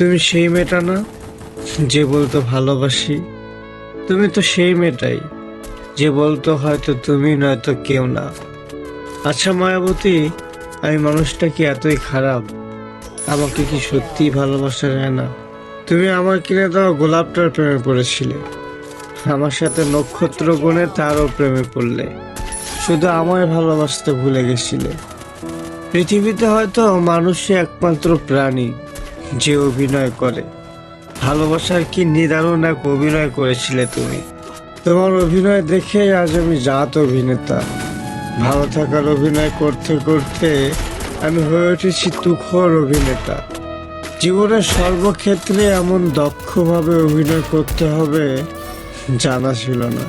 তুমি সেই মেয়েটা না যে বলতো ভালোবাসি? তুমি তো সেই মেয়েটাই যে বলতো হয়তো তুমি নয়তো কেউ না। আচ্ছা মায়াবতী, আমি মানুষটা কি এতই খারাপ? আমাকে কি সত্যিই ভালোবাসা যায় না? তুমি আমার কিনে দেওয়া গোলাপটার প্রেমে পড়েছিলে, আমার সাথে নক্ষত্র গুণে তারও প্রেমে পড়লে, শুধু আমায় ভালোবাসতে ভুলে গেছিলে। পৃথিবীতে হয়তো মানুষই একমাত্র প্রাণী যে অভিনয় করে। ভালোবাসার কি নিদারুণ এক অভিনয় করেছিলে তুমি। তোমার অভিনয় দেখে আজ আমি জাত অভিনেতা। ভালো থাকার অভিনয় করতে করতে আমি হয়ে উঠেছি তুখোড় অভিনেতা। জীবনের সর্বক্ষেত্রে এমন দক্ষভাবে অভিনয় করতে হবে জানা ছিল না।